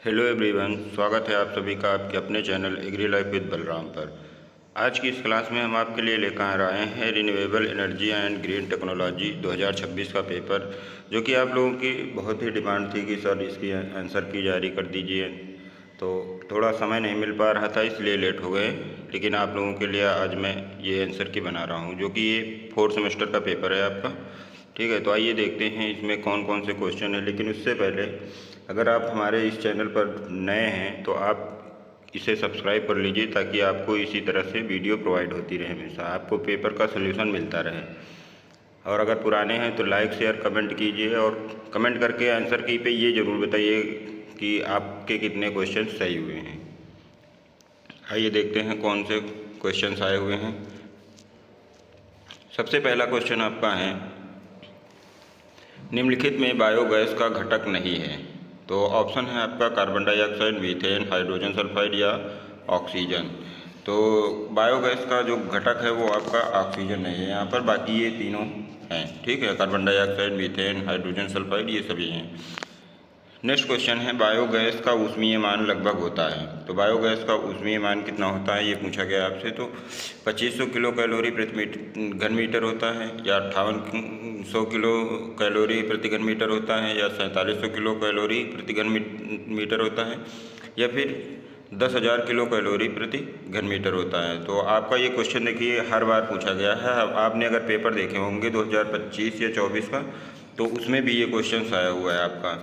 Hello everyone, स्वागत है आप सभी का आपके अपने channel agri life with Balram पर। आज की इस क्लास में हम आपके लिए लेकर आए हैं renewable energy and green technology 2026 का पेपर, जो कि आप लोगों की बहुत ही डिमांड थी कि सर इसकी आंसर की जारी कर दीजिए। तो थोड़ा समय नहीं मिल पा रहा था, इसलिए लेट हो गए, लेकिन आप लोगों के लिए आज मैं ये आंसर की बना रहा हूँ, जो कि ये 4th सेमेस्टर का पेपर है आपका। ठीक है, तो आइए देखते हैं इसमें कौन कौन से क्वेश्चन है। लेकिन उससे पहले अगर आप हमारे इस चैनल पर नए हैं तो आप इसे सब्सक्राइब कर लीजिए, ताकि आपको इसी तरह से वीडियो प्रोवाइड होती रहे, हमेशा आपको पेपर का सलूशन मिलता रहे। और अगर पुराने हैं तो लाइक शेयर कमेंट कीजिए, और कमेंट करके आंसर की पे ये ज़रूर बताइए कि आपके कितने क्वेश्चन सही हुए हैं। आइए देखते हैं कौन से क्वेश्चंस आए हुए हैं। सबसे पहला क्वेश्चन आपका है, निम्नलिखित में बायोगैस का घटक नहीं है। तो ऑप्शन है आपका carbon dioxide, methane, hydrogen sulphide या ऑक्सीजन। तो बायोगैस का जो घटक है वो आपका ऑक्सीजन नहीं है यहाँ पर, बाकी ये तीनों हैं। ठीक है, carbon dioxide, methane, hydrogen sulphide ये सभी हैं। नेक्स्ट क्वेश्चन है, बायोगैस का ऊष्मीय मान लगभग होता है। तो बायोगैस का ऊष्मीय मान कितना होता है ये पूछा गया आपसे। तो 2500 किलो कैलोरी प्रति घन मीटर होता है, या 5800 किलो कैलोरी प्रति घन मीटर होता है, या 4700 किलो कैलोरी प्रति घन मीटर होता है, या फिर 10,000 किलो कैलोरी प्रति घन मीटर होता है। तो आपका ये क्वेश्चन देखिए हर बार पूछा गया है। आपने अगर पेपर देखे होंगे 2025 या 24 का, तो उसमें भी ये क्वेश्चन आया हुआ है आपका।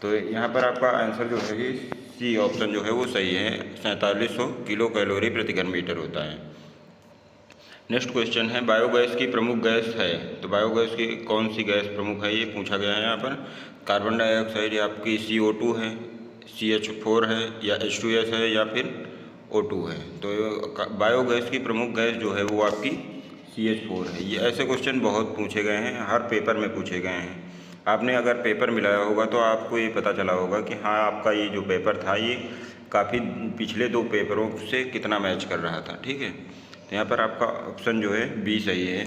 तो यहाँ पर आपका आंसर जो है सी ऑप्शन जो है वो सही है, 4700 किलो कैलोरी प्रति घन मीटर होता है। नेक्स्ट क्वेश्चन है, बायोगैस की प्रमुख गैस है। तो बायोगैस की कौन सी गैस प्रमुख है ये पूछा गया है यहाँ पर। कार्बन डाइऑक्साइड या आपकी CO2 है, CH4 है, या H2S है, या फिर O2 है। तो बायोगैस की प्रमुख गैस जो है वो आपकी CH4 है। ये ऐसे क्वेश्चन बहुत पूछे गए हैं, हर पेपर में पूछे गए हैं। आपने अगर पेपर मिलाया होगा तो आपको ये पता चला होगा कि हाँ, आपका ये जो पेपर था ये काफ़ी पिछले 2 पेपरों से कितना मैच कर रहा था। ठीक है, तो यहाँ पर आपका ऑप्शन जो है बी सही है।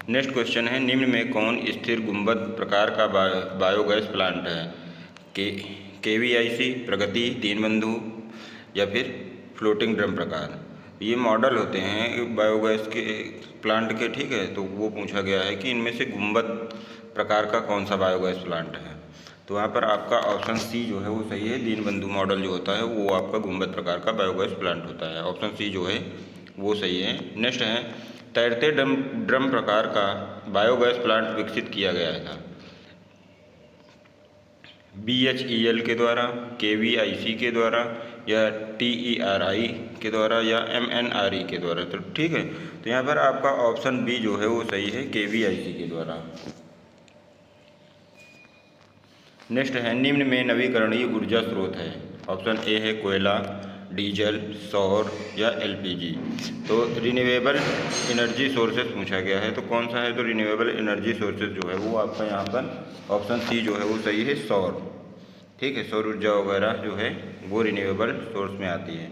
नेक्स्ट क्वेश्चन है, निम्न में कौन स्थिर गुंबद प्रकार का बायोगैस प्लांट है। KVIC, प्रगति, दीनबंधु, या फिर फ्लोटिंग ड्रम प्रकार। ये मॉडल होते हैं बायोगैस के प्लांट के। ठीक है, तो वो पूछा गया है कि इनमें से गुंबद प्रकार का कौन सा बायोगैस प्लांट है। तो यहाँ पर आपका ऑप्शन सी जो है वो सही है, दीनबंधु मॉडल जो होता है वो आपका गुंबद प्रकार का बायोगैस प्लांट होता है। ऑप्शन सी जो है वो सही है। नेक्स्ट है, तैरते ड्रम प्रकार का बायोगैस प्लांट विकसित किया गया था। BHEL के द्वारा, KVIC के द्वारा, या TERI के द्वारा, या MNRE के द्वारा। तो ठीक है, तो यहाँ पर आपका ऑप्शन बी जो है वो सही है, KVIC के द्वारा। नेक्स्ट है, निम्न में नवीकरणीय ऊर्जा स्रोत है। ऑप्शन ए है कोयला, डीजल, सौर, या LPG। तो रिन्यूएबल एनर्जी सोर्सेज पूछा गया है, तो कौन सा है। तो रिन्यूएबल एनर्जी सोर्सेज जो है वो आपका यहाँ पर ऑप्शन सी जो है वो सही है, सौर। ठीक है, सौर ऊर्जा वगैरह जो है वो रिन्यूएबल सोर्स में आती है।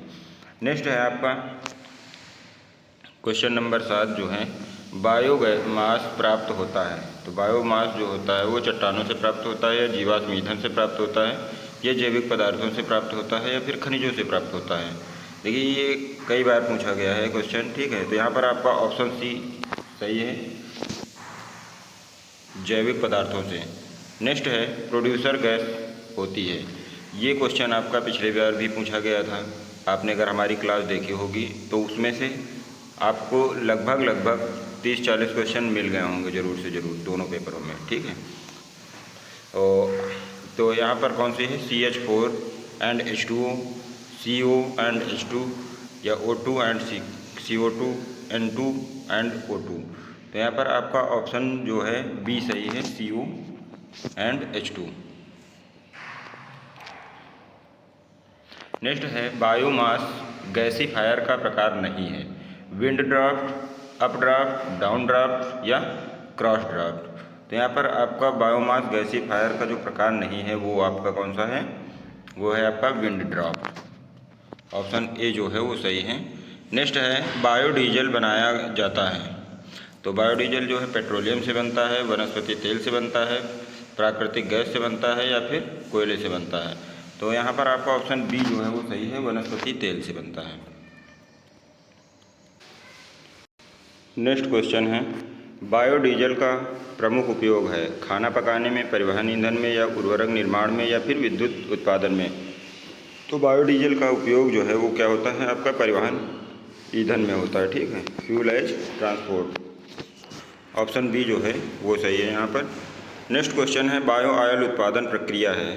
नेक्स्ट है आपका क्वेश्चन नंबर 7 जो है, बायोमास प्राप्त होता है। तो बायोमास जो होता है वो चट्टानों से प्राप्त होता है, या जीवाश्म ईंधन से प्राप्त होता है, या जैविक पदार्थों से प्राप्त होता है, या फिर खनिजों से प्राप्त होता है। देखिए ये कई बार पूछा गया है क्वेश्चन। ठीक है, तो यहाँ पर आपका ऑप्शन सी सही है, जैविक पदार्थों से। नेक्स्ट है, प्रोड्यूसर गैस होती है। ये क्वेश्चन आपका पिछले बार भी पूछा गया था। आपने अगर हमारी क्लास देखी होगी तो उसमें से आपको लगभग 30-40 क्वेश्चन मिल गए होंगे ज़रूर से ज़रूर दोनों पेपरों में। ठीक है, तो यहाँ पर कौन सी है, CH4 and H2O, CO and H2, या O2 and CO2, N2 and O2। तो यहाँ पर आपका ऑप्शन जो है बी सही है, CO एंड H2। नेक्स्ट है, बायोमास गैसीफायर का प्रकार नहीं है। Wind draft, up draft, down draft, या क्रॉस ड्राफ्ट। तो यहाँ पर आपका बायोमास गैसीफायर का जो प्रकार नहीं है वो आपका कौन सा है, वो है आपका विंड ड्राफ्ट। ऑप्शन ए जो है वो सही है। नेक्स्ट है, बायोडीजल बनाया जाता है। तो बायोडीजल जो है पेट्रोलियम से बनता है, वनस्पति तेल से बनता है, प्राकृतिक गैस से बनता है या फिर कोयले से बनता है। तो यहाँ पर आपका ऑप्शन बी जो है वो सही है, वनस्पति तेल से बनता है। नेक्स्ट क्वेश्चन है, बायोडीजल का प्रमुख उपयोग है खाना पकाने में, परिवहन ईंधन में, या उर्वरक निर्माण में, या फिर विद्युत उत्पादन में। तो बायोडीजल का उपयोग जो है वो क्या होता है, आपका परिवहन ईंधन में होता है, ठीक है, fuel as transport. Option B जो है वो सही है यहाँ पर। नेक्स्ट क्वेश्चन है, बायो ऑयल उत्पादन प्रक्रिया है,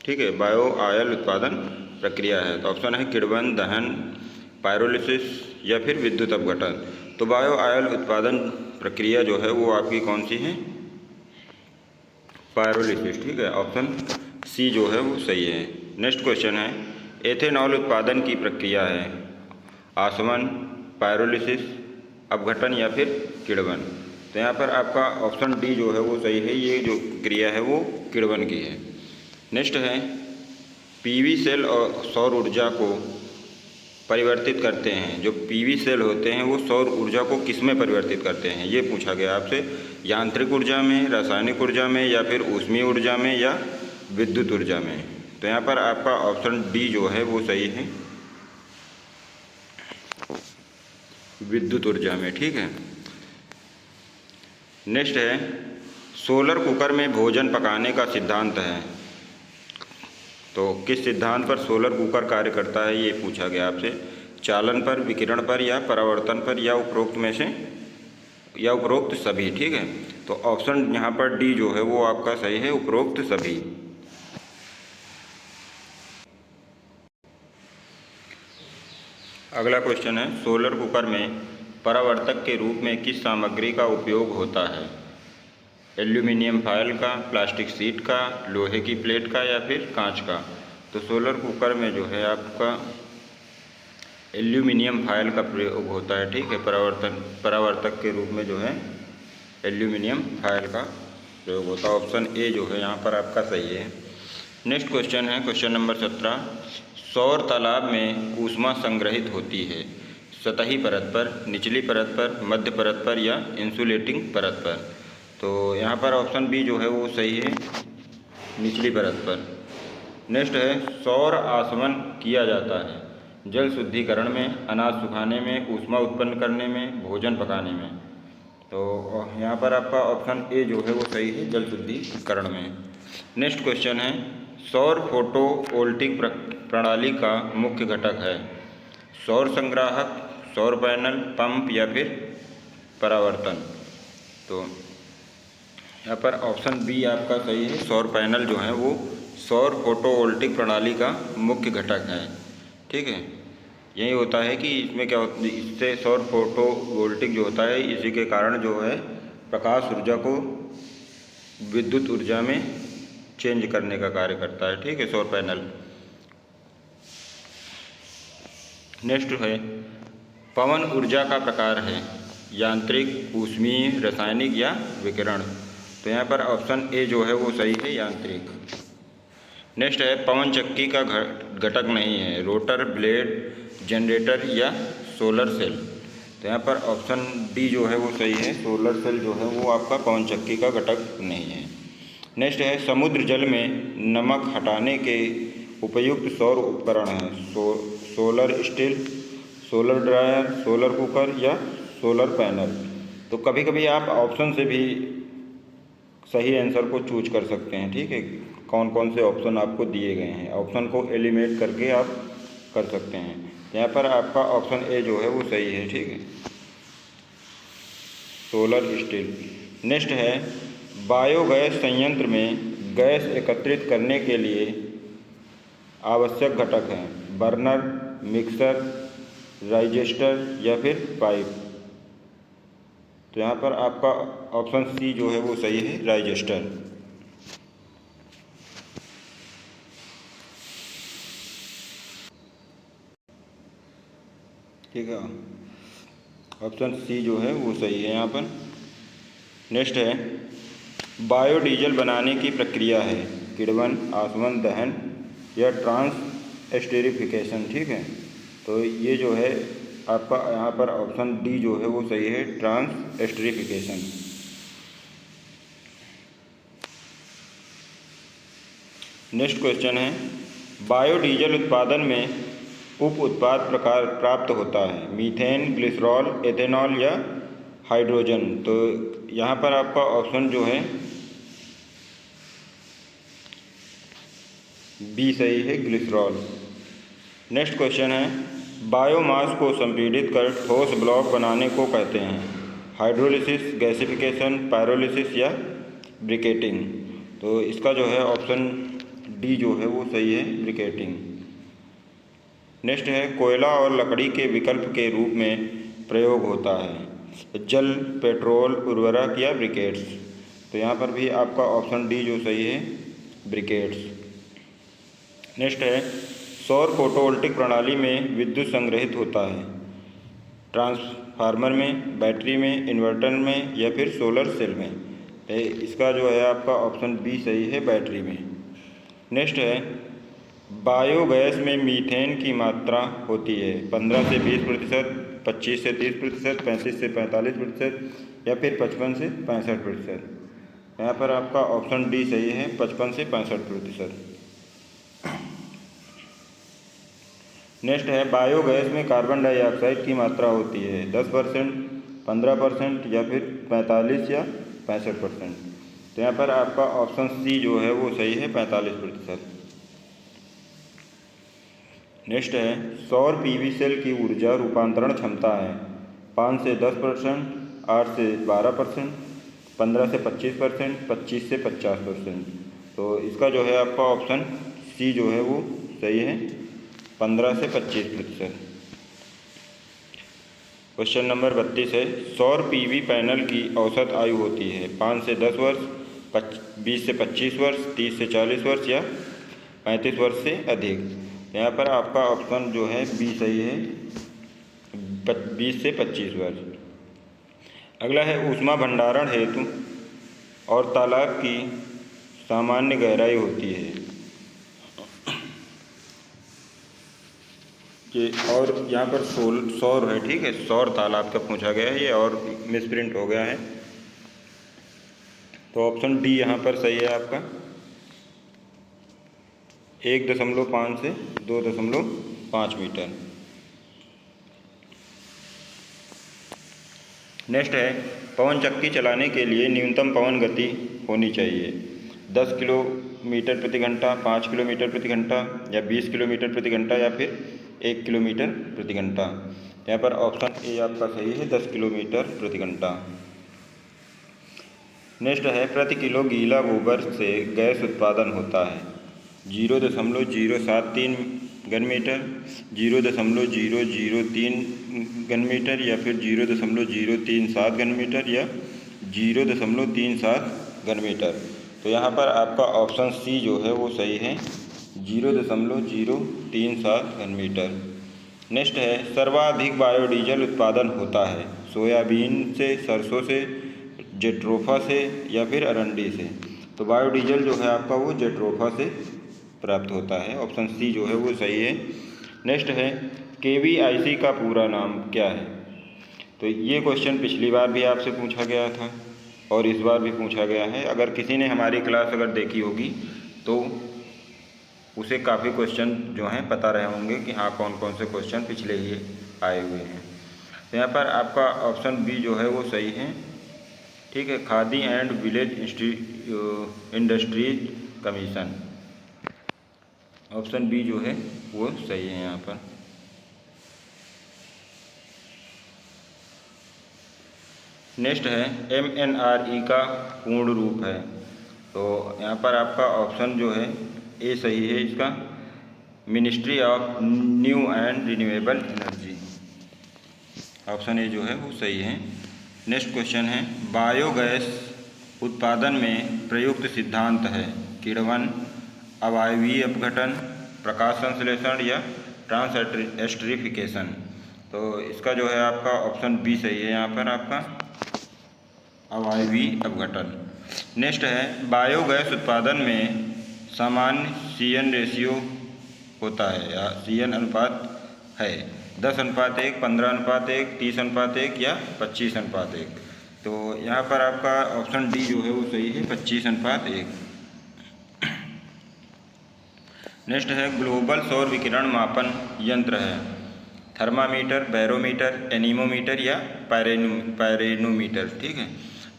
ठीक है, बायो ऑयल उत्पादन प्रक्रिया है। तो ऑप्शन है किण्वन, दहन, पायरोलिसिस या फिर विद्युत अपघटन। तो बायो ऑयल उत्पादन प्रक्रिया जो है वो आपकी कौन सी है, पायरोलिसिस, ठीक है, ऑप्शन सी जो है वो सही है। नेक्स्ट क्वेश्चन है, एथेनॉल उत्पादन की प्रक्रिया है आसवन, पायरोलिसिस, अपघटन या फिर किण्वन। तो यहाँ पर आपका ऑप्शन डी जो है वो सही है, ये जो क्रिया है वो किण्वन की है। नेक्स्ट है, पीवी सेल और सौर ऊर्जा को परिवर्तित करते हैं। जो पीवी सेल होते हैं वो सौर ऊर्जा को किस में परिवर्तित करते हैं, ये पूछा गया आपसे। यांत्रिक ऊर्जा में, रासायनिक ऊर्जा में, या फिर ऊष्मीय ऊर्जा में, या विद्युत ऊर्जा में। तो यहाँ पर आपका ऑप्शन डी जो है वो सही है, विद्युत ऊर्जा में, ठीक है। नेक्स्ट है, सोलर कुकर में भोजन पकाने का सिद्धांत है। तो किस सिद्धांत पर सोलर कुकर कार्य करता है, ये पूछा गया आपसे। चालन पर, विकिरण पर, या परावर्तन पर, या उपरोक्त में से, या उपरोक्त सभी, ठीक है। तो ऑप्शन यहाँ पर डी जो है वो आपका सही है, उपरोक्त सभी। अगला क्वेश्चन है, सोलर कुकर में परावर्तक के रूप में किस सामग्री का उपयोग होता है। एल्यूमिनियम फॉयल का, प्लास्टिक शीट का, लोहे की प्लेट का, या फिर कांच का। तो सोलर कुकर में जो है आपका एल्यूमिनियम फॉयल का प्रयोग होता है, ठीक है, परावर्तक के रूप में जो है एल्यूमिनियम फॉयल का प्रयोग होता है। ऑप्शन ए जो है यहाँ पर आपका सही है। नेक्स्ट क्वेश्चन है, क्वेश्चन नंबर 17, सौर तालाब में ऊष्मा संग्रहित होती है सतही परत पर, निचली परत पर, मध्य परत पर, या इंसुलेटिंग परत पर। तो यहाँ पर ऑप्शन बी जो है वो सही है, निचली परत पर। नेक्स्ट है, सौर आसवन किया जाता है जल शुद्धिकरण में, अनाज सुखाने में, ऊष्मा उत्पन्न करने में, भोजन पकाने में। तो यहाँ पर आपका ऑप्शन ए जो है वो सही है, जल शुद्धिकरण में। नेक्स्ट क्वेश्चन है, सौर फोटोवोल्टिक प्रणाली का मुख्य घटक है सौर संग्राहक, सौर पैनल, पंप, या फिर परावर्तन। तो यहाँ पर ऑप्शन बी आपका सही है, सौर पैनल जो है वो सौर फोटोवोल्टिक प्रणाली का मुख्य घटक है, ठीक है। यही होता है कि इसमें क्या होता है, इससे सौर फोटोवोल्टिक जो होता है इसी के कारण जो है प्रकाश ऊर्जा को विद्युत ऊर्जा में चेंज करने का कार्य करता है, ठीक है, सौर पैनल। नेक्स्ट है, पवन ऊर्जा का प्रकार है यांत्रिक, ऊष्मीय, रासायनिक, या विकिरण। तो यहाँ पर ऑप्शन ए जो है वो सही है, यांत्रिक। नेक्स्ट है, पवन चक्की का घटक नहीं है रोटर, ब्लेड, जनरेटर, या सोलर सेल। तो यहाँ पर ऑप्शन डी जो है वो सही है, सोलर सेल जो है वो आपका पवन चक्की का घटक नहीं है। नेक्स्ट है, समुद्र जल में नमक हटाने के उपयुक्त सौर उपकरण हैं solar still, solar dryer, solar cooker, या सोलर पैनल। तो कभी कभी आप ऑप्शन से भी सही आंसर को चूज कर सकते हैं, ठीक है, कौन कौन से ऑप्शन आपको दिए गए हैं, ऑप्शन को एलिमिनेट करके आप कर सकते हैं। यहाँ पर आपका ऑप्शन ए जो है वो सही है, ठीक है, सोलर स्टिल। नेक्स्ट है, बायोगैस संयंत्र में गैस एकत्रित करने के लिए आवश्यक घटक हैं बर्नर, मिक्सर, डाइजेस्टर, या फिर पाइप। तो यहाँ पर आपका ऑप्शन सी जो है वो सही है, डाइजेस्टर। ठीक है, ऑप्शन सी जो है वो सही है यहाँ पर। नेक्स्ट है, बायोडीजल बनाने की प्रक्रिया है किण्वन, आसवन, दहन, या ट्रांसएस्टेरिफिकेशन, ठीक है। तो ये जो है आपका यहाँ पर ऑप्शन डी जो है वो सही है, ट्रांसएस्टेरिफिकेशन। नेक्स्ट क्वेश्चन है, बायोडीजल उत्पादन में उप उत्पाद प्रकार प्राप्त होता है, मीथेन, ग्लिसरॉल, एथेनॉल या हाइड्रोजन। तो यहाँ पर आपका ऑप्शन जो है बी सही है, ग्लिसरॉल। नेक्स्ट क्वेश्चन है, बायोमास को संपीड़ित कर ठोस ब्लॉक बनाने को कहते हैं, हाइड्रोलिसिस, गैसिफिकेशन, पायरोलिसिस या ब्रिकेटिंग। तो इसका जो है ऑप्शन डी जो है वो सही है, ब्रिकेटिंग। नेक्स्ट है, कोयला और लकड़ी के विकल्प के रूप में प्रयोग होता है, जल, पेट्रोल, उर्वरक या ब्रिकेट्स। तो यहाँ पर भी आपका ऑप्शन डी जो सही है, ब्रिकेट्स। नेक्स्ट है, सौर फोटोवोल्टिक प्रणाली में विद्युत संग्रहित होता है, ट्रांसफार्मर में, बैटरी में, इन्वर्टर में या फिर सोलर सेल में। इसका जो है आपका ऑप्शन बी सही है, बैटरी में। नेक्स्ट है, बायोगैस में मीथेन की मात्रा होती है 15 से 20%, 25 से 30%, 35 से 45% या फिर 55 से 65%। यहाँ पर आपका ऑप्शन डी सही है, 55 से 65%। नेक्स्ट है, बायोगैस में कार्बन डाइऑक्साइड की मात्रा होती है 10%, 15% या फिर 45 या 65%। तो यहाँ पर आपका ऑप्शन सी जो है वो सही है, 45%। नेक्स्ट है, सौर पीवी सेल की ऊर्जा रूपांतरण क्षमता है 5 से 10%, 8 से 12%, 15 से 25%, 25 से 50%। तो इसका जो है आपका ऑप्शन सी जो है वो सही है, 15 से 25%। क्वेश्चन नंबर 32 है, सौर पीवी पैनल की औसत आयु होती है 5 से 10 वर्ष, 20 से 25 वर्ष, 30 से 40 वर्ष या 35 वर्ष से अधिक। यहाँ पर आपका ऑप्शन जो है बी सही है, 20 से 25 वर्ष। अगला है, ऊष्मा भंडारण हेतु और तालाब की सामान्य गहराई होती है कि, और यहाँ पर सौर है, ठीक है, सौर तालाब का पूछा गया है ये और मिसप्रिंट हो गया है। तो ऑप्शन डी यहाँ पर सही है आपका, 1.5 से 2.5 मीटर। नेक्स्ट है, पवन चक्की चलाने के लिए न्यूनतम पवन गति होनी चाहिए 10 किलोमीटर प्रति घंटा, 5 किलोमीटर प्रति घंटा या 20 किलोमीटर प्रति घंटा या फिर 1 किलोमीटर प्रति घंटा। यहाँ पर ऑप्शन ए आपका सही है, 10 किलोमीटर प्रति घंटा। नेक्स्ट है, प्रति किलो गीला गोबर से गैस उत्पादन होता है 0.073 घन मीटर, 0.003 घन मीटर या फिर 0.037 घन मीटर या 0.37 घन मीटर। तो यहाँ पर आपका ऑप्शन सी जो है वो सही है, 0.037 घन मीटर। नेक्स्ट है, सर्वाधिक बायोडीजल उत्पादन होता है सोयाबीन से, सरसों से, जेट्रोफा से या फिर अरंडी से। तो बायोडीजल जो है आपका वो जेट्रोफा से प्राप्त होता है, ऑप्शन सी जो है वो सही है। नेक्स्ट है, केवीआईसी का पूरा नाम क्या है। तो ये क्वेश्चन पिछली बार भी आपसे पूछा गया था और इस बार भी पूछा गया है। अगर किसी ने हमारी क्लास अगर देखी होगी तो उसे काफ़ी क्वेश्चन जो हैं पता रहे होंगे कि हाँ कौन कौन से क्वेश्चन पिछले ही आए हुए हैं। तो यहाँ पर आपका ऑप्शन बी जो है वो सही है, ठीक है, Khadi and village industries commission, option B जो है वो सही है यहाँ पर। नेक्स्ट है, MNRE का पूर्ण रूप है। तो यहाँ पर आपका ऑप्शन जो है ए सही है इसका, ministry of new and renewable energy, option A जो है वो सही है। नेक्स्ट क्वेश्चन है, बायोगैस उत्पादन में प्रयुक्त सिद्धांत है किण्वन, अवायवीय अपघटन, प्रकाश संश्लेषण या ट्रांसएस्टरिफिकेशन। तो इसका जो है आपका ऑप्शन बी सही है यहाँ पर आपका, अवायवीय अपघटन। नेक्स्ट है, बायोगैस उत्पादन में सामान्य CN रेशियो होता है या CN अनुपात है 10:1, 15:1, 30:1 या 25:1। तो यहाँ पर आपका ऑप्शन डी जो है वो सही है, 25:1। नेक्स्ट है ग्लोबल सौर विकिरण मापन यंत्र है थर्मामीटर, बैरोमीटर, एनीमोमीटर या पायरेनोमीटर। ठीक है,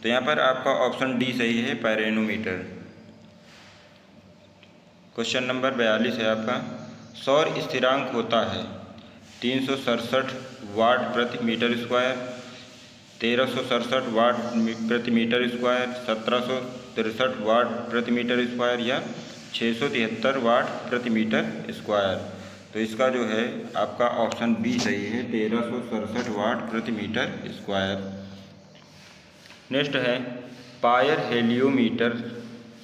तो यहाँ पर आपका ऑप्शन डी सही है, पायरेनोमीटर। क्वेश्चन नंबर 42 है आपका, सौर स्थिरांक होता है 367 वाट प्रति मीटर स्क्वायर, 1367 वाट प्रति मीटर स्क्वायर, 1763 वाट प्रति मीटर स्क्वायर या 673 वाट प्रति मीटर स्क्वायर। तो इसका जो है आपका ऑप्शन बी सही है, 1367 वाट प्रति मीटर स्क्वायर। नेक्स्ट है पायर हेलियोमीटर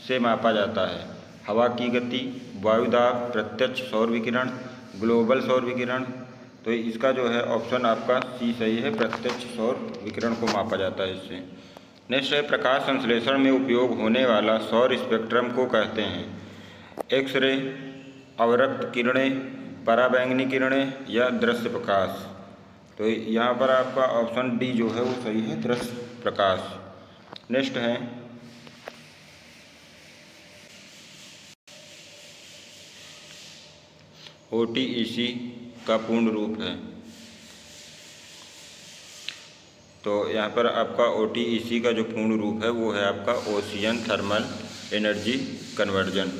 से मापा जाता है हवा की गति, वायुदाब, प्रत्यक्ष सौर विकिरण, ग्लोबल सौर विकिरण। तो इसका जो है ऑप्शन आपका सी सही है, प्रत्यक्ष सौर विकिरण को मापा जाता है इससे। नेक्स्ट है प्रकाश संश्लेषण में उपयोग होने वाला सौर स्पेक्ट्रम को कहते हैं एक्सरे, अवरक्त किरणें, पराबैंगनी किरणें या दृश्य प्रकाश। तो यहाँ पर आपका ऑप्शन डी जो है वो सही है, दृश्य प्रकाश। नेक्स्ट है OTEC का पूर्ण रूप है। तो यहाँ पर आपका OTEC का जो पूर्ण रूप है वो है आपका ocean thermal energy conversion.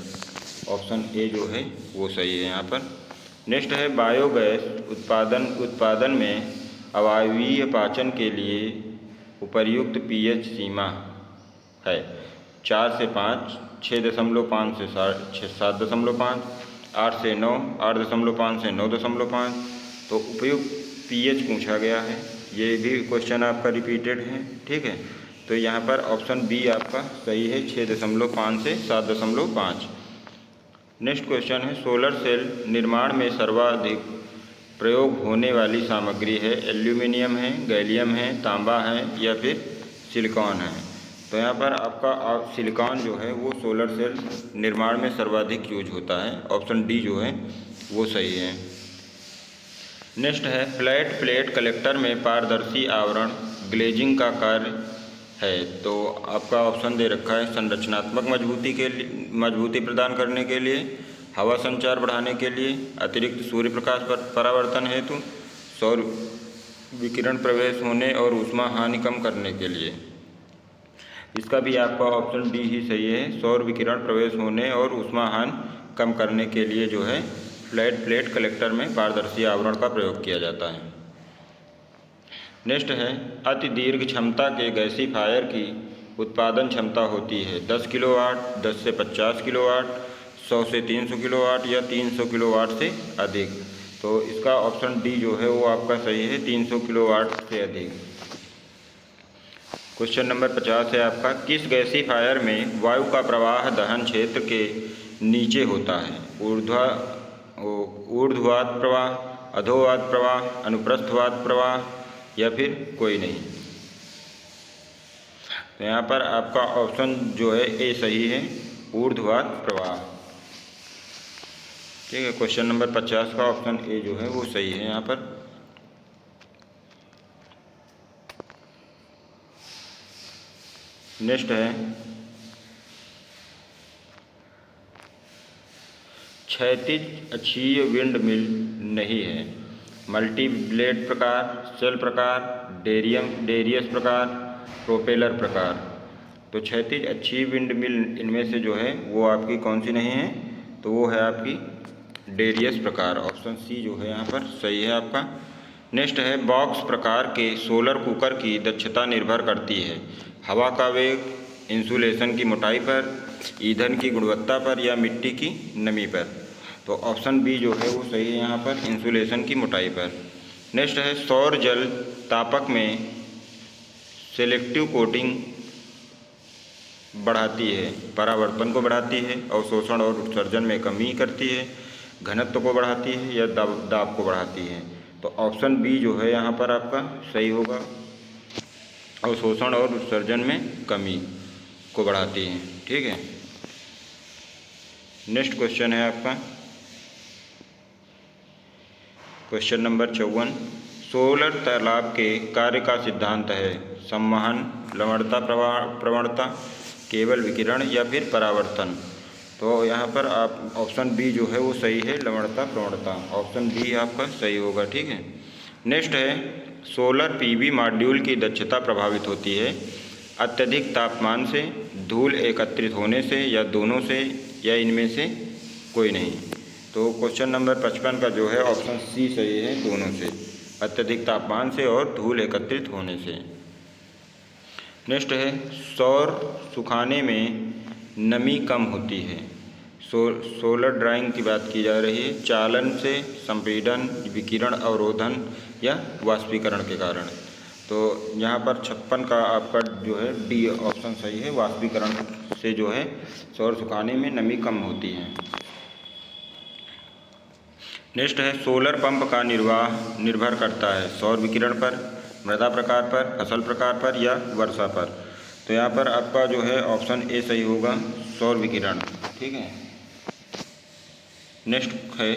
Option A जो है वो सही है यहाँ पर। नेक्स्ट है बायोगैस उत्पादन में अवायवीय पाचन के लिए उपर्युक्त pH सीमा है 4 से 5, 6.5 से 7.5, 8 से 9, 8.5 से 9.5। तो उपयुक्त pH पूछा गया है, ये भी क्वेश्चन आपका रिपीटेड है। ठीक है, तो यहाँ पर ऑप्शन बी आपका सही है, 6.5 से 7.5। नेक्स्ट क्वेश्चन है सोलर सेल निर्माण में सर्वाधिक प्रयोग होने वाली सामग्री है एल्यूमिनियम है, गैलियम है, तांबा है या फिर सिलिकॉन है। तो यहाँ पर आपका सिलिकॉन जो है वो सोलर सेल निर्माण में सर्वाधिक यूज होता है, ऑप्शन डी जो है वो सही है। नेक्स्ट है फ्लैट प्लेट कलेक्टर में पारदर्शी आवरण ग्लेजिंग का कार्य है। तो आपका ऑप्शन दे रखा है संरचनात्मक मजबूती प्रदान करने के लिए, हवा संचार बढ़ाने के लिए, अतिरिक्त सूर्य प्रकाश परावर्तन हेतु, सौर विकिरण प्रवेश होने और ऊष्मा हानि कम करने के लिए। इसका भी आपका ऑप्शन डी ही सही है, सौर विकिरण प्रवेश होने और ऊष्मा हानि कम करने के लिए जो है फ्लैट प्लेट कलेक्टर में पारदर्शी आवरण का प्रयोग किया जाता है। नेक्स्ट है अति दीर्घ क्षमता के गैसीफायर की उत्पादन क्षमता होती है 10 किलोवाट, 10 से 50 किलोवाट, 100 से 300 किलोवाट या 300 किलोवाट से अधिक। तो इसका ऑप्शन डी जो है वो आपका सही है, 300 किलोवाट से अधिक। क्वेश्चन नंबर 50 है आपका, किस गैसीफायर में वायु का प्रवाह दहन क्षेत्र के नीचे होता है? ऊर्ध्वाध प्रवाह, अधोवाध प्रवाह, अनुप्रस्थवाद प्रवाह या फिर कोई नहीं। तो यहाँ पर आपका ऑप्शन जो है ए सही है, ऊर्ध्वाध प्रवाह। ठीक है, क्वेश्चन नंबर 50 का ऑप्शन ए जो है वो सही है यहाँ पर। नेक्स्ट है क्षैतिज अक्षीय विंड मिल नहीं है मल्टी ब्लेड प्रकार, सेल प्रकार, डेरियस प्रकार, प्रोपेलर प्रकार। तो क्षैतिज अक्षीय विंड मिल इनमें से जो है वो आपकी कौन सी नहीं है? तो वो है आपकी डेरियस प्रकार, ऑप्शन सी जो है यहाँ पर सही है आपका। नेक्स्ट है बॉक्स प्रकार के सोलर कुकर की दक्षता निर्भर करती है हवा का वेग, इंसुलेशन की मोटाई पर, ईंधन की गुणवत्ता पर या मिट्टी की नमी पर। तो ऑप्शन बी जो है वो सही है यहाँ पर, इंसुलेशन की मोटाई पर। नेक्स्ट है सौर जल तापक में सेलेक्टिव कोटिंग बढ़ाती है, परावर्तन को बढ़ाती है, अवशोषण और उत्सर्जन में कमी करती है, घनत्व को बढ़ाती है या दाब को बढ़ाती है। तो ऑप्शन बी जो है यहाँ पर आपका सही होगा, अवशोषण और उत्सर्जन में कमी को बढ़ाती है। ठीक है, नेक्स्ट क्वेश्चन है आपका क्वेश्चन नंबर 54, सोलर तालाब के कार्य का सिद्धांत है संवहन, लवणता प्रवणता, केवल विकिरण या फिर परावर्तन। तो यहाँ पर आप ऑप्शन बी जो है वो सही है, लवणता प्रवणता, ऑप्शन बी आपका सही होगा। ठीक है। नेक्स्ट है सोलर पीवी मॉड्यूल की दक्षता प्रभावित होती है अत्यधिक तापमान से, धूल एकत्रित होने से, या दोनों से, या इनमें से कोई नहीं। तो क्वेश्चन नंबर 55 का जो है ऑप्शन सी सही है, दोनों से, अत्यधिक तापमान से और धूल एकत्रित होने से। नेक्स्ट है सौर सुखाने में नमी कम होती है। सोलर ड्राइंग की बात की जा रही है, चालन से, संपीड़न, विकिरण अवरोधन या वाष्पीकरण के कारण। तो यहाँ पर 56 का आपका जो है डी ऑप्शन सही है, वाष्पीकरण से जो है सौर सुखाने में नमी कम होती है। नेक्स्ट है सोलर पंप का निर्भर करता है सौर विकिरण पर, मृदा प्रकार पर, फसल प्रकार पर या वर्षा पर। तो यहाँ पर आपका जो है ऑप्शन ए सही होगा, सौर विकिरण। ठीक है। नेक्स्ट है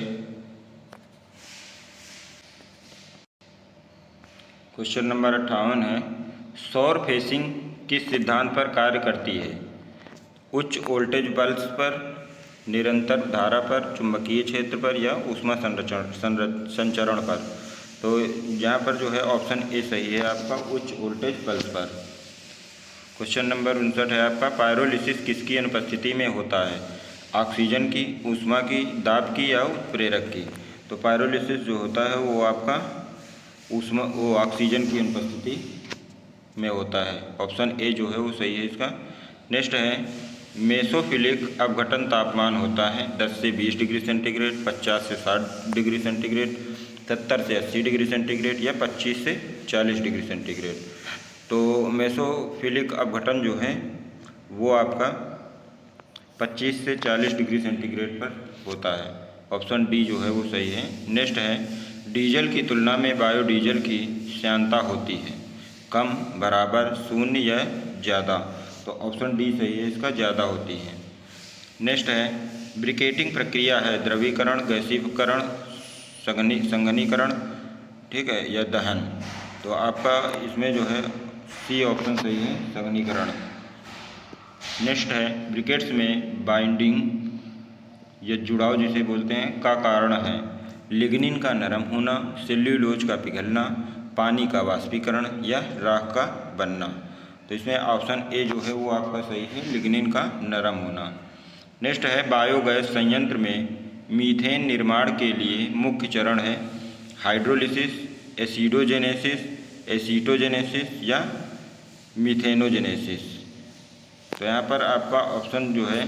क्वेश्चन नंबर 58 है सौर फेसिंग किस सिद्धांत पर कार्य करती है? उच्च वोल्टेज पल्स पर, निरंतर धारा पर, चुंबकीय क्षेत्र पर या ऊष्मा संचरण पर। तो यहाँ पर जो है ऑप्शन ए सही है आपका, उच्च वोल्टेज पल्स पर। क्वेश्चन नंबर 59 है आपका पायरोलिसिस किसकी अनुपस्थिति में होता है? ऑक्सीजन की, ऊष्मा की, दाब की या उत्प्रेरक की। तो पायरोलिसिस जो होता है वो आपका वो ऑक्सीजन की अनुपस्थिति में होता है। ऑप्शन ए जो है वो सही है इसका। नेक्स्ट है मेसोफिलिक अपघटन तापमान होता है 10 से 20 डिग्री सेंटीग्रेड, 50 से 60 डिग्री सेंटीग्रेड, 70 से 80 डिग्री सेंटीग्रेड या 25 से 40 डिग्री सेंटीग्रेड। तो मेसोफिलिक अपघटन जो है वो आपका 25 से 40 डिग्री सेंटीग्रेड पर होता है। ऑप्शन डी जो है वो सही है। नेक्स्ट है डीजल की तुलना में बायोडीजल की श्यानता होती है कम, बराबर, शून्य या ज़्यादा। तो ऑप्शन डी सही है इसका, ज़्यादा होती है। नेक्स्ट है ब्रिकेटिंग प्रक्रिया है द्रवीकरण, गैसीकरण, संघनीकरण, ठीक है, या दहन। तो आपका इसमें जो है सी ऑप्शन सही है, संघनीकरण। नेक्स्ट है ब्रिकेट्स में बाइंडिंग या जुड़ाव जिसे बोलते हैं का कारण है लिग्निन का नरम होना, सेल्यूलोज का पिघलना, पानी का वाष्पीकरण या राख का बनना। तो इसमें ऑप्शन ए जो है वो आपका सही है, लिग्निन का नरम होना। नेक्स्ट है बायोगैस संयंत्र में मीथेन निर्माण के लिए मुख्य चरण है हाइड्रोलिसिस, एसिटोजेनेसिस या मीथेनोजेनेसिस। तो यहाँ पर आपका ऑप्शन जो है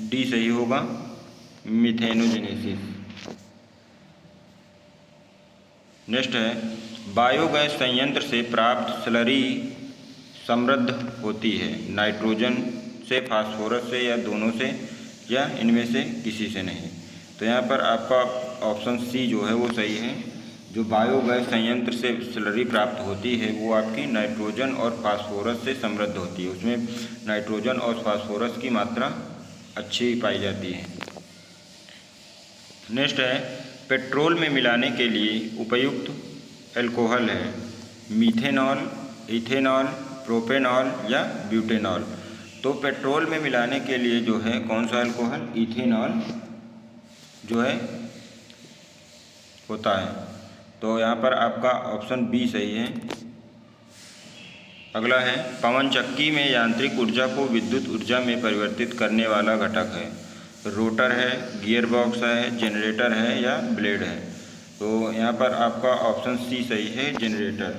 डी सही होगा, मीथेनोजेनेसिस। नेक्स्ट है बायोगैस संयंत्र से प्राप्त स्लरी समृद्ध होती है नाइट्रोजन से, फास्फोरस से, या दोनों से, या इनमें से किसी से नहीं। तो यहाँ पर आपका ऑप्शन सी जो है वो सही है। जो बायोगैस संयंत्र से स्लरी प्राप्त होती है वो आपकी नाइट्रोजन और फास्फोरस से समृद्ध होती है, उसमें नाइट्रोजन और फास्फोरस की मात्रा अच्छी पाई जाती है। नेक्स्ट है पेट्रोल में मिलाने के लिए उपयुक्त एल्कोहल है मीथेनॉल, इथेनॉल, प्रोपेनॉल या ब्यूटेनॉल। तो पेट्रोल में मिलाने के लिए जो है कौन सा एल्कोहल, इथेनॉल जो है होता है। तो यहाँ पर आपका ऑप्शन बी सही है। अगला है पवन चक्की में यांत्रिक ऊर्जा को विद्युत ऊर्जा में परिवर्तित करने वाला घटक है रोटर है, गियर बॉक्स है, जनरेटर है या ब्लेड है। तो यहाँ पर आपका ऑप्शन सी सही है, जनरेटर।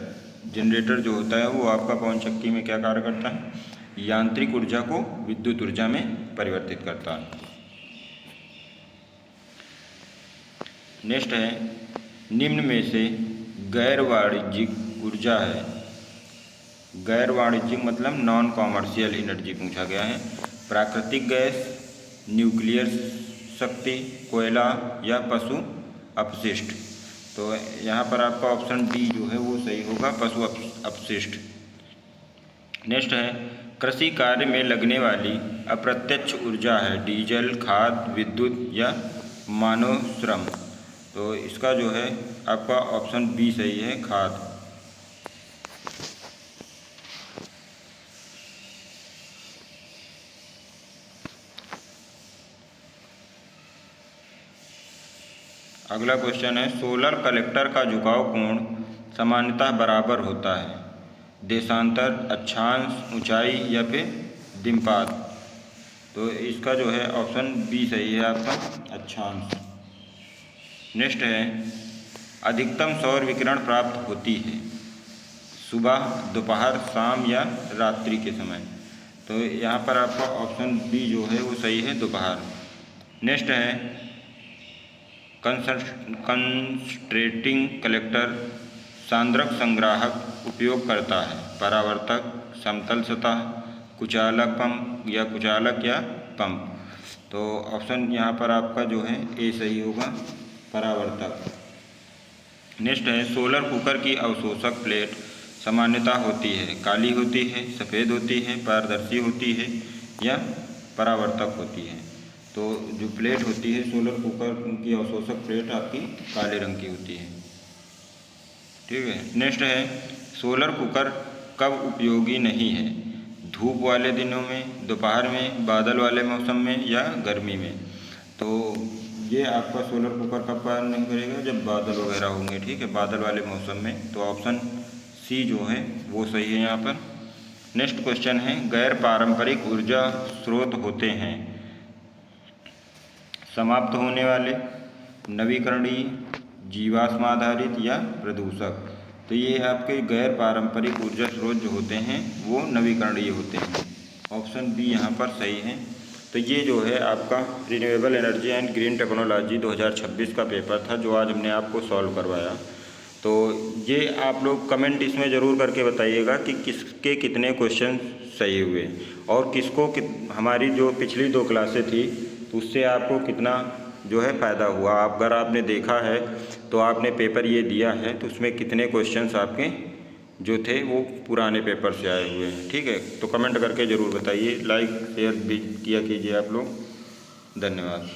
जनरेटर जो होता है वो आपका पवन चक्की में क्या कार्य करता है, यांत्रिक ऊर्जा को विद्युत ऊर्जा में परिवर्तित करता है। नेक्स्ट है निम्न में से गैर वाणिज्यिक ऊर्जा है, गैर वाणिज्यिक मतलब नॉन कॉमर्शियल एनर्जी पूछा गया है, प्राकृतिक गैस, न्यूक्लियर शक्ति, कोयला या पशु अपशिष्ट। तो यहाँ पर आपका ऑप्शन डी जो है वो सही होगा, पशु अपशिष्ट। नेक्स्ट है कृषि कार्य में लगने वाली अप्रत्यक्ष ऊर्जा है डीजल, खाद, विद्युत या मानव श्रम। तो इसका जो है आपका ऑप्शन बी सही है, खाद। अगला क्वेश्चन है, सोलर कलेक्टर का झुकाव कोण सामान्यतः बराबर होता है, देशांतर, अक्षांश, ऊंचाई या फिर दिम्पात। तो इसका जो है ऑप्शन बी सही है आपका, अक्षांश। नेक्स्ट है, अधिकतम सौर विकिरण प्राप्त होती है सुबह, दोपहर, शाम या रात्रि के समय। तो यहाँ पर आपका ऑप्शन बी जो है वो सही है, दोपहर। नेक्स्ट है, कंसंट्रेटिंग कलेक्टर सांद्रक संग्राहक उपयोग करता है, परावर्तक, समतल सतह, कुचालक पंप या कुचालक या पंप। तो ऑप्शन यहाँ पर आपका जो है ए सही होगा, परावर्तक। नेक्स्ट है, सोलर कुकर की अवशोषक प्लेट सामान्यतः होती है, काली होती है, सफ़ेद होती है, पारदर्शी होती है या परावर्तक होती है। तो जो प्लेट होती है सोलर कुकर की अवशोषक प्लेट आपकी काले रंग की होती है। ठीक है। नेक्स्ट है, सोलर कुकर कब उपयोगी नहीं है, धूप वाले दिनों में, दोपहर में, बादल वाले मौसम में या गर्मी में। तो ये आपका सोलर कुकर कब काम नहीं करेगा, जब बादल वगैरह होंगे। ठीक है, बादल वाले मौसम में। तो ऑप्शन सी जो है वो सही है यहाँ पर। नेक्स्ट क्वेश्चन है, गैर पारंपरिक ऊर्जा स्रोत होते हैं समाप्त होने वाले, नवीकरणीय, जीवाश्म आधारित या प्रदूषक। तो ये आपके गैर पारंपरिक ऊर्जा स्रोत जो होते हैं वो नवीकरणीय होते हैं। ऑप्शन बी यहाँ पर सही है। तो ये जो है आपका renewable energy and green technology 2026 का पेपर था, जो आज हमने आपको सॉल्व करवाया। तो ये आप लोग कमेंट इसमें ज़रूर करके बताइएगा कि किसके कितने क्वेश्चन सही हुए और किसको हमारी जो पिछली 2 क्लासें थी उससे आपको कितना जो है फ़ायदा हुआ। अगर आपने देखा है तो आपने पेपर ये दिया है तो उसमें कितने क्वेश्चंस आपके जो थे वो पुराने पेपर से आए हुए हैं। ठीक है, तो कमेंट करके ज़रूर बताइए, लाइक शेयर भी किया कीजिए आप लोग। धन्यवाद।